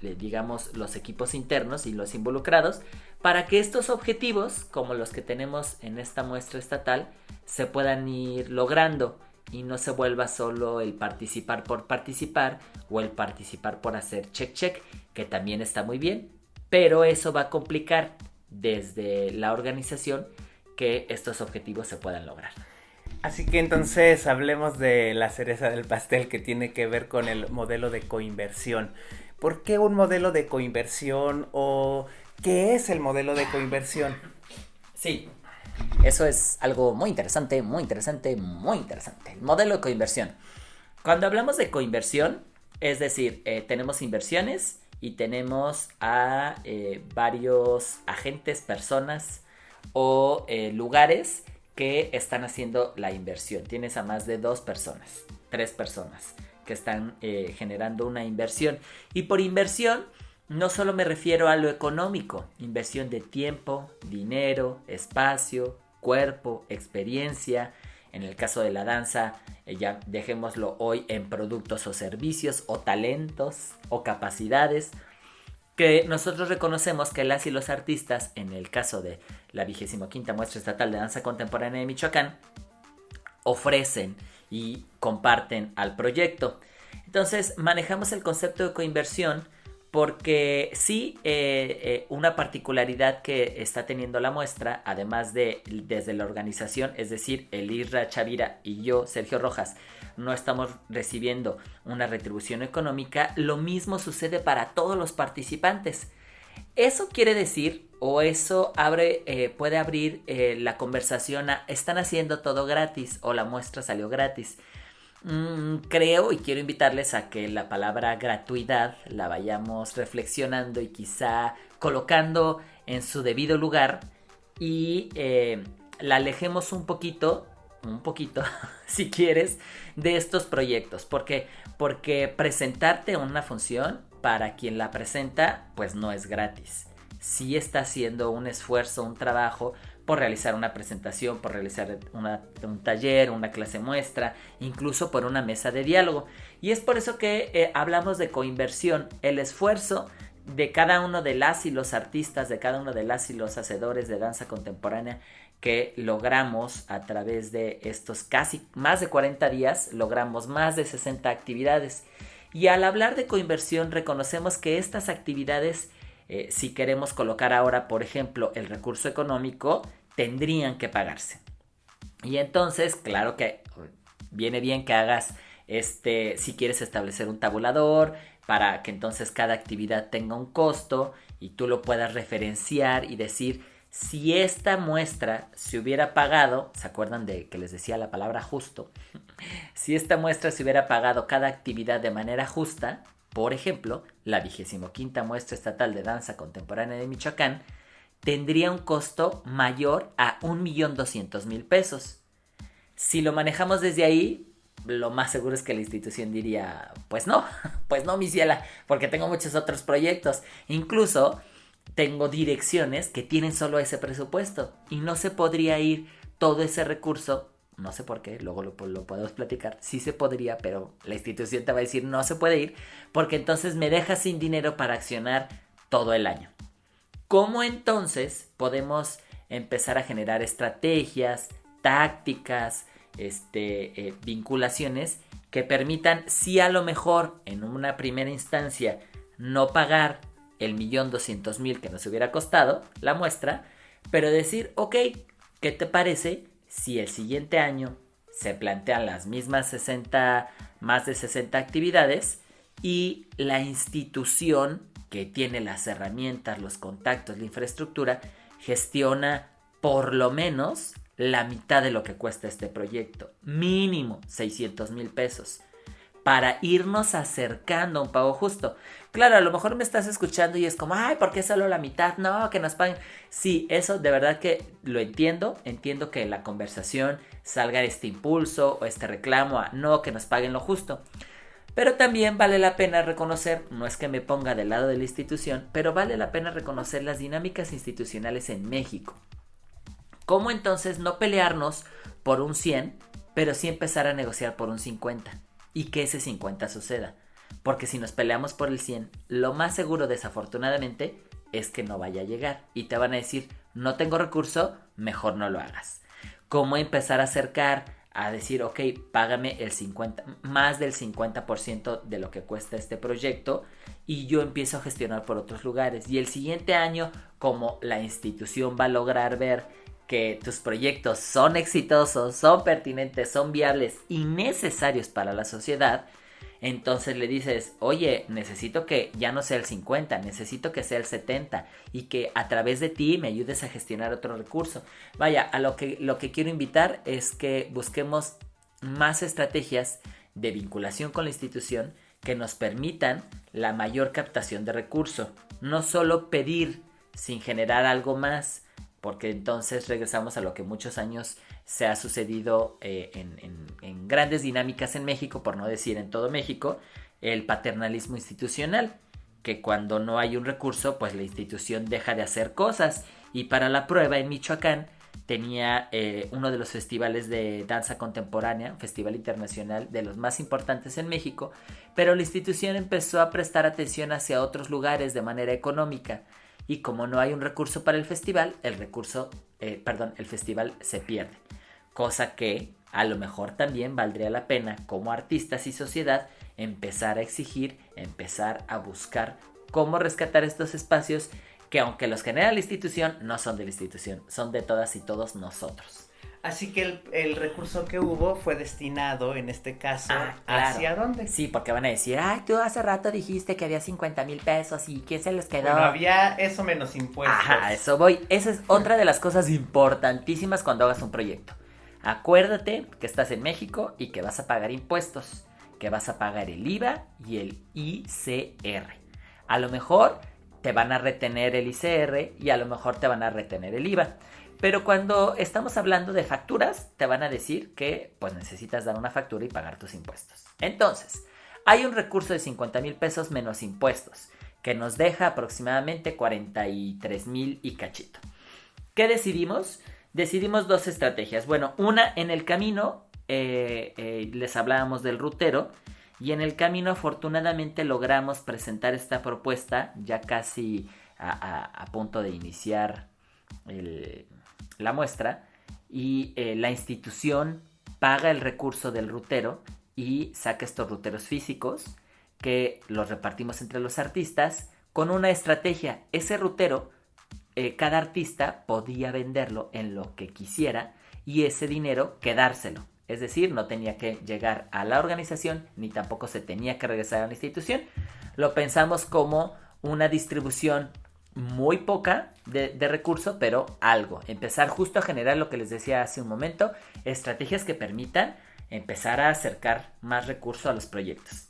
digamos, los equipos internos y los involucrados, para que estos objetivos, como los que tenemos en esta muestra estatal, se puedan ir logrando y no se vuelva solo el participar por participar, o el participar por hacer check, que también está muy bien, pero eso va a complicar desde la organización que estos objetivos se puedan lograr. Así que entonces hablemos de la cereza del pastel, que tiene que ver con el modelo de coinversión. ¿Por qué un modelo de coinversión, o qué es el modelo de coinversión? Sí, eso es algo muy interesante. El modelo de coinversión. Cuando hablamos de coinversión, es decir, tenemos inversiones y tenemos a varios agentes, personas o lugares que están haciendo la inversión. Tienes a más de 2 personas, 3 personas que están generando una inversión. Y por inversión no solo me refiero a lo económico, inversión de tiempo, dinero, espacio, cuerpo, experiencia, En el caso de la danza, ya dejémoslo hoy en productos o servicios o talentos o capacidades que nosotros reconocemos que las y los artistas, en el caso de la 25ª Muestra Estatal de Danza Contemporánea de Michoacán, ofrecen y comparten al proyecto. Entonces manejamos el concepto de coinversión porque sí, una particularidad que está teniendo la muestra, además de desde la organización, es decir, el Isra Chavira y yo, Sergio Rojas, no estamos recibiendo una retribución económica, lo mismo sucede para todos los participantes. Eso quiere decir, o eso puede abrir la conversación a ¿están haciendo todo gratis o la muestra salió gratis? Creo y quiero invitarles a que la palabra gratuidad la vayamos reflexionando y quizá colocando en su debido lugar y la alejemos un poquito, si quieres, de estos proyectos. Porque presentarte una función, para quien la presenta, pues no es gratis. Sí está haciendo un esfuerzo, un trabajo por realizar una presentación, por realizar un taller, una clase muestra, incluso por una mesa de diálogo. Y es por eso que hablamos de coinversión, el esfuerzo de cada uno de las y los artistas, de cada uno de las y los hacedores de danza contemporánea que logramos a través de estos casi más de 40 días, logramos más de 60 actividades. Y al hablar de coinversión reconocemos que estas actividades, si queremos colocar ahora, por ejemplo, el recurso económico, tendrían que pagarse. Y entonces, claro que viene bien que hagas, si quieres establecer un tabulador, para que entonces cada actividad tenga un costo y tú lo puedas referenciar y decir, si esta muestra se hubiera pagado, ¿se acuerdan de que les decía la palabra justo? Si esta muestra se hubiera pagado cada actividad de manera justa, por ejemplo, la 25ª Muestra Estatal de Danza Contemporánea de Michoacán tendría un costo mayor a 1,200,000 pesos. Si lo manejamos desde ahí, lo más seguro es que la institución diría, pues no, mi ciela, porque tengo muchos otros proyectos. Incluso tengo direcciones que tienen solo ese presupuesto y no se podría ir todo ese recurso. No sé por qué, luego lo podemos platicar. Sí se podría, pero la institución te va a decir no se puede ir, porque entonces me dejas sin dinero para accionar todo el año. ¿Cómo entonces podemos empezar a generar estrategias, tácticas, vinculaciones que permitan, si a lo mejor en una primera instancia no pagar el 1,200,000 que nos hubiera costado la muestra, pero decir, ok, ¿qué te parece si el siguiente año se plantean las mismas más de 60 actividades y la institución que tiene las herramientas, los contactos, la infraestructura, gestiona por lo menos la mitad de lo que cuesta este proyecto, mínimo 600,000 pesos, para irnos acercando a un pago justo? Claro, a lo mejor me estás escuchando y es como, ay, ¿por qué solo la mitad? No, que nos paguen. Sí, eso de verdad que lo entiendo que en la conversación salga este impulso o este reclamo a no, que nos paguen lo justo. Pero también vale la pena reconocer, no es que me ponga del lado de la institución, pero vale la pena reconocer las dinámicas institucionales en México. ¿Cómo entonces no pelearnos por un 100, pero sí empezar a negociar por un 50? Y que ese 50 suceda. Porque si nos peleamos por el 100, lo más seguro, desafortunadamente, es que no vaya a llegar. Y te van a decir, no tengo recurso, mejor no lo hagas. ¿Cómo empezar a acercar a decir, ok, págame el 50, más del 50% de lo que cuesta este proyecto y yo empiezo a gestionar por otros lugares? Y el siguiente año, como la institución va a lograr ver que tus proyectos son exitosos, son pertinentes, son viables y necesarios para la sociedad, entonces le dices, oye, necesito que ya no sea el 50, necesito que sea el 70 y que a través de ti me ayudes a gestionar otro recurso. Vaya, a lo que quiero invitar es que busquemos más estrategias de vinculación con la institución que nos permitan la mayor captación de recursos. No solo pedir sin generar algo más, porque entonces regresamos a lo que muchos años se ha sucedido en grandes dinámicas en México, por no decir en todo México, el paternalismo institucional, que cuando no hay un recurso, pues la institución deja de hacer cosas. Y para la prueba, en Michoacán, tenía uno de los festivales de danza contemporánea, un festival internacional de los más importantes en México, pero la institución empezó a prestar atención hacia otros lugares de manera económica, y como no hay un recurso para el festival, el festival se pierde, cosa que a lo mejor también valdría la pena como artistas y sociedad empezar a exigir, empezar a buscar cómo rescatar estos espacios que, aunque los genera la institución, no son de la institución, son de todas y todos nosotros. Así que el recurso que hubo fue destinado, en este caso, claro. ¿hacia dónde? Sí, porque van a decir, ay, tú hace rato dijiste que había 50,000 pesos y ¿quién se los quedó? Bueno, había eso menos impuestos. Ajá, eso voy. Esa es otra de las cosas importantísimas cuando hagas un proyecto. Acuérdate que estás en México y que vas a pagar impuestos, que vas a pagar el IVA y el ICR. A lo mejor te van a retener el ICR y a lo mejor te van a retener el IVA. Pero cuando estamos hablando de facturas, te van a decir que pues necesitas dar una factura y pagar tus impuestos. Entonces, hay un recurso de 50,000 pesos menos impuestos, que nos deja aproximadamente 43,000 y cachito. ¿Qué decidimos? Decidimos dos estrategias. Bueno, una, en el camino, les hablábamos del rutero, y en el camino afortunadamente logramos presentar esta propuesta ya casi a punto de iniciar la muestra, y la institución paga el recurso del rutero y saca estos ruteros físicos que los repartimos entre los artistas con una estrategia. Ese rutero, cada artista podía venderlo en lo que quisiera y ese dinero quedárselo. Es decir, no tenía que llegar a la organización ni tampoco se tenía que regresar a la institución. Lo pensamos como una distribución muy poca de recurso, pero algo. Empezar justo a generar lo que les decía hace un momento, estrategias que permitan empezar a acercar más recurso a los proyectos.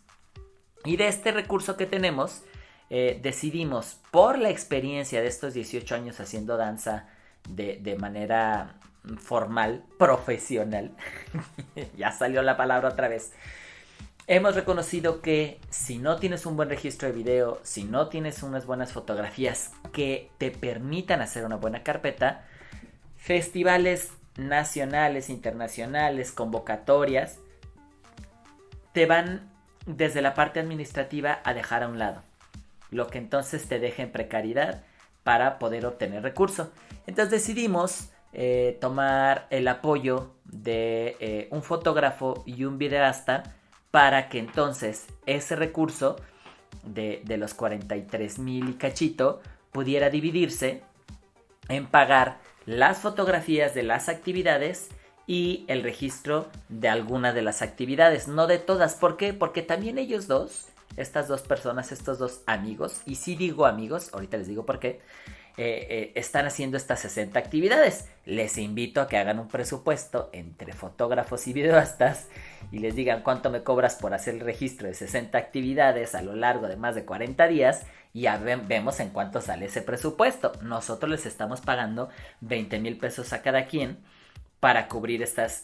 Y de este recurso que tenemos, decidimos, por la experiencia de estos 18 años haciendo danza de manera formal, profesional, ya salió la palabra otra vez, hemos reconocido que si no tienes un buen registro de video, si no tienes unas buenas fotografías que te permitan hacer una buena carpeta, festivales nacionales, internacionales, convocatorias, te van desde la parte administrativa a dejar a un lado, lo que entonces te deja en precariedad para poder obtener recurso. Entonces decidimos tomar el apoyo de un fotógrafo y un videasta para que entonces ese recurso de los 43,000 y cachito pudiera dividirse en pagar las fotografías de las actividades y el registro de algunas de las actividades, no de todas. ¿Por qué? Porque también ellos dos, estas dos personas, estos dos amigos, y sí digo amigos, ahorita les digo por qué, están haciendo estas 60 actividades. Les invito a que hagan un presupuesto entre fotógrafos y videoastas y les digan cuánto me cobras por hacer el registro de 60 actividades a lo largo de más de 40 días y ya vemos en cuánto sale ese presupuesto. Nosotros les estamos pagando 20,000 pesos a cada quien para cubrir estas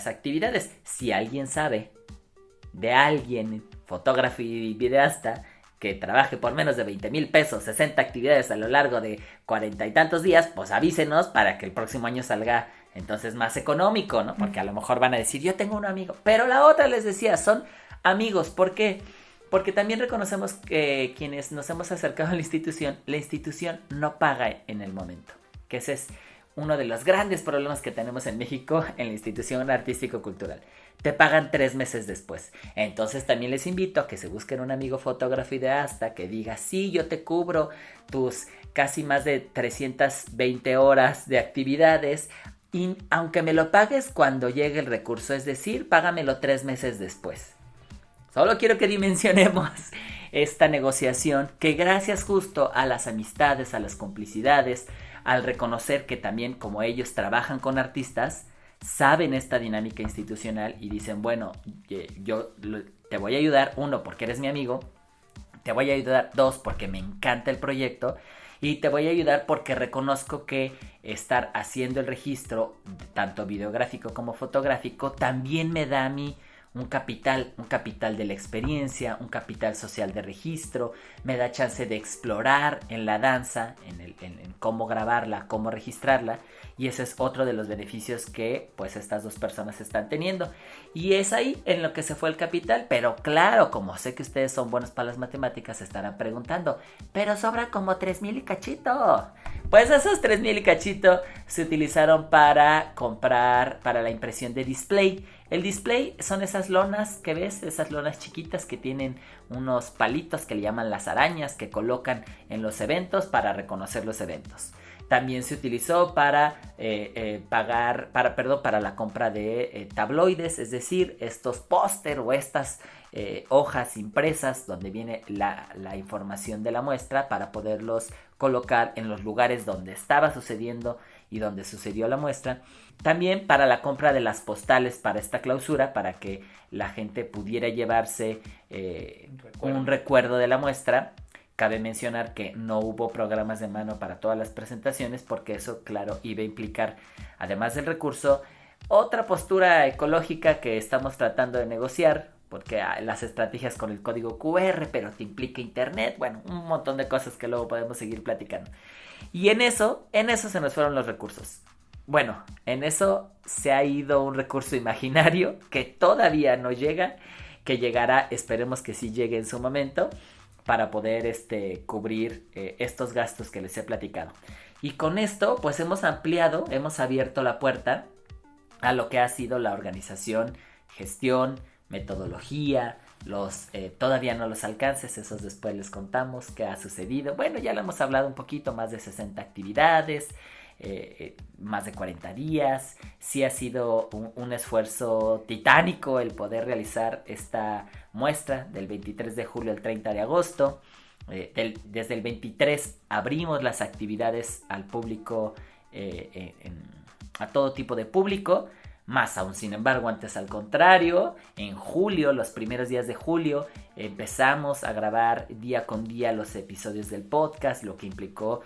actividades. Si alguien sabe de alguien, fotógrafo y videasta, que trabaje por menos de 20,000 pesos, 60 actividades a lo largo de 40 y tantos días, pues avísenos para que el próximo año salga entonces más económico, ¿no? Porque a lo mejor van a decir, yo tengo un amigo. Pero la otra, les decía, son amigos. ¿Por qué? Porque también reconocemos que quienes nos hemos acercado a la institución no paga en el momento. Que ese es uno de los grandes problemas que tenemos en México en la institución artístico-cultural. Te pagan 3 meses después. Entonces también les invito a que se busquen un amigo fotógrafo y videasta que diga, sí, yo te cubro tus casi más de 320 horas de actividades, y aunque me lo pagues cuando llegue el recurso, es decir, págamelo 3 meses después. Solo quiero que dimensionemos esta negociación, que gracias justo a las amistades, a las complicidades, al reconocer que también como ellos trabajan con artistas, saben esta dinámica institucional y dicen, bueno, yo te voy a ayudar, 1, porque eres mi amigo, te voy a ayudar, 2, porque me encanta el proyecto, y te voy a ayudar porque reconozco que estar haciendo el registro, tanto videográfico como fotográfico, también me da a mí un capital de la experiencia, un capital social de registro, me da chance de explorar en la danza, en cómo grabarla, cómo registrarla, y ese es otro de los beneficios que pues estas dos personas están teniendo. Y es ahí en lo que se fue el capital, pero claro, como sé que ustedes son buenos para las matemáticas, se estarán preguntando, pero sobra como 3,000 y cachito. Pues esos 3,000 y cachito se utilizaron para comprar para la impresión de display. El display son esas lonas que ves, esas lonas chiquitas que tienen unos palitos que le llaman las arañas, que colocan en los eventos para reconocer los eventos. También se utilizó para para la compra de tabloides, es decir, estos póster o estas hojas impresas donde viene la información de la muestra para poderlos colocar en los lugares donde estaba sucediendo y donde sucedió la muestra. También para la compra de las postales para esta clausura, para que la gente pudiera llevarse un recuerdo de la muestra. Cabe mencionar que no hubo programas de mano para todas las presentaciones porque eso, claro, iba a implicar, además del recurso, otra postura ecológica que estamos tratando de negociar, porque las estrategias con el código QR, pero te implica internet, bueno, un montón de cosas que luego podemos seguir platicando. Y en eso se nos fueron los recursos. Bueno, en eso se ha ido un recurso imaginario que todavía no llega, que llegará, esperemos que sí llegue en su momento, para poder cubrir estos gastos que les he platicado. Y con esto pues hemos abierto la puerta a lo que ha sido la organización, gestión, metodología, todavía no los alcances, esos después les contamos qué ha sucedido. Bueno, ya lo hemos hablado un poquito, más de 60 actividades, más de 40 días. Sí ha sido un esfuerzo titánico el poder realizar esta muestra del 23 de julio al 30 de agosto. Desde el 23 abrimos las actividades al público, a todo tipo de público. Más aún, sin embargo, antes al contrario, en julio, los primeros días de julio, empezamos a grabar día con día los episodios del podcast, lo que implicó,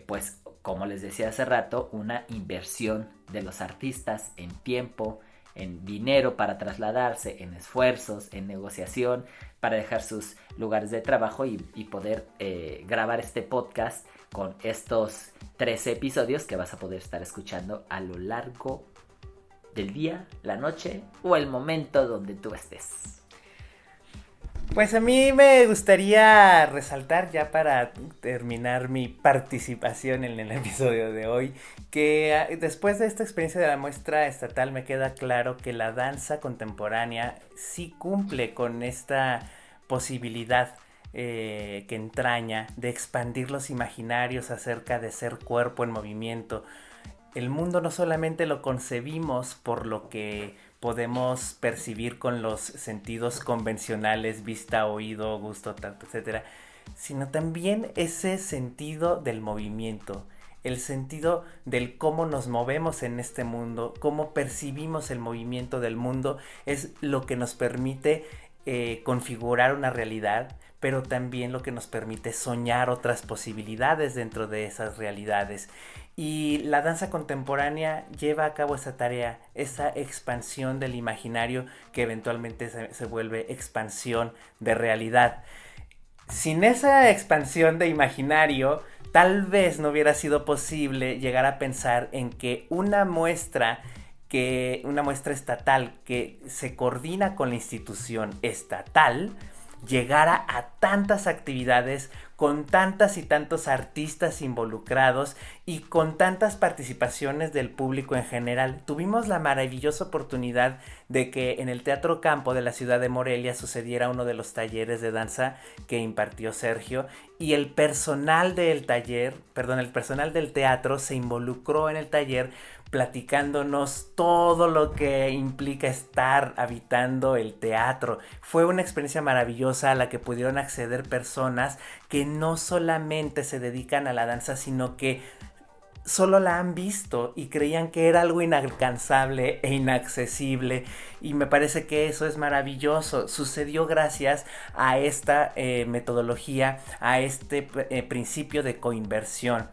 pues, como les decía hace rato, una inversión de los artistas en tiempo, en dinero para trasladarse, en esfuerzos, en negociación, para dejar sus lugares de trabajo y poder grabar este podcast con estos 13 episodios que vas a poder estar escuchando a lo largo del día, la noche o el momento donde tú estés. Pues a mí me gustaría resaltar, ya para terminar mi participación en el episodio de hoy, que después de esta experiencia de la muestra estatal me queda claro que la danza contemporánea sí cumple con esta posibilidad que entraña de expandir los imaginarios acerca de ser cuerpo en movimiento. El mundo no solamente lo concebimos por lo que podemos percibir con los sentidos convencionales, vista, oído, gusto, tacto, etcétera, sino también ese sentido del movimiento, el sentido del cómo nos movemos en este mundo, cómo percibimos el movimiento del mundo, es lo que nos permite configurar una realidad, pero también lo que nos permite soñar otras posibilidades dentro de esas realidades. Y la danza contemporánea lleva a cabo esa tarea, esa expansión del imaginario que eventualmente se vuelve expansión de realidad. Sin esa expansión de imaginario, tal vez no hubiera sido posible llegar a pensar en que una muestra estatal que se coordina con la institución estatal llegara a tantas actividades con tantas y tantos artistas involucrados y con tantas participaciones del público en general. Tuvimos la maravillosa oportunidad de que en el Teatro Campo de la ciudad de Morelia sucediera uno de los talleres de danza que impartió Sergio, y el personal del teatro se involucró en el taller platicándonos todo lo que implica estar habitando el teatro. Fue una experiencia maravillosa a la que pudieron acceder personas que no solamente se dedican a la danza, sino que solo la han visto y creían que era algo inalcanzable e inaccesible, y me parece que eso es maravilloso. Sucedió gracias a esta metodología, a este principio de coinversión.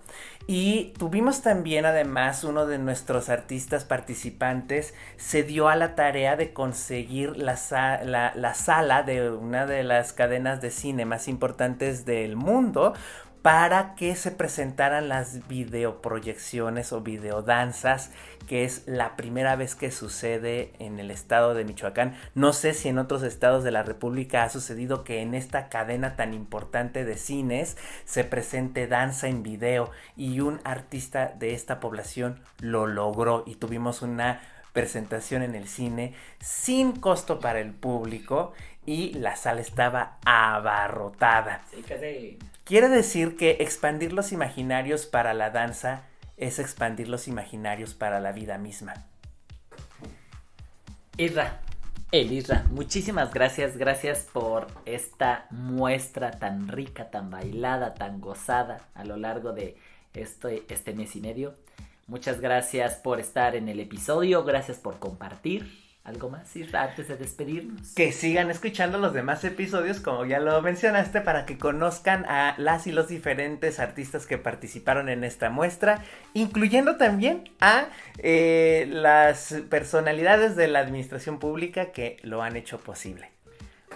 Y tuvimos también, además, uno de nuestros artistas participantes se dio a la tarea de conseguir la sala de una de las cadenas de cine más importantes del mundo para que se presentaran las videoproyecciones o videodanzas, que es la primera vez que sucede en el estado de Michoacán. No sé si en otros estados de la República ha sucedido que en esta cadena tan importante de cines se presente danza en video, y un artista de esta población lo logró y tuvimos una presentación en el cine sin costo para el público y la sala estaba abarrotada. Sí, casi. Quiere decir que expandir los imaginarios para la danza es expandir los imaginarios para la vida misma. Isra, muchísimas gracias por esta muestra tan rica, tan bailada, tan gozada a lo largo de este mes y medio. Muchas gracias por estar en el episodio, gracias por compartir. ¿Algo más, Isra, antes de despedirnos? Que sigan escuchando los demás episodios, como ya lo mencionaste, para que conozcan a las y los diferentes artistas que participaron en esta muestra, incluyendo también a las personalidades de la administración pública que lo han hecho posible.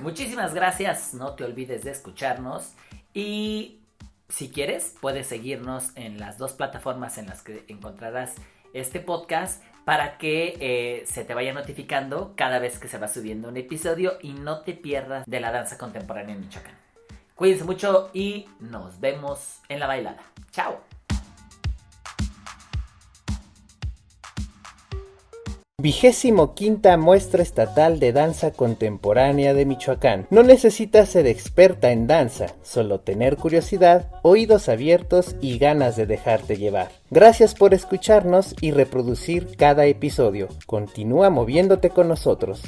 Muchísimas gracias, no te olvides de escucharnos y si quieres puedes seguirnos en las 2 plataformas en las que encontrarás este podcast para que se te vaya notificando cada vez que se va subiendo un episodio y no te pierdas de la danza contemporánea en Michoacán. Cuídense mucho y nos vemos en la bailada. ¡Chao! 25ª Muestra Estatal de Danza Contemporánea de Michoacán. No necesitas ser experta en danza, solo tener curiosidad, oídos abiertos y ganas de dejarte llevar. Gracias por escucharnos y reproducir cada episodio. Continúa moviéndote con nosotros.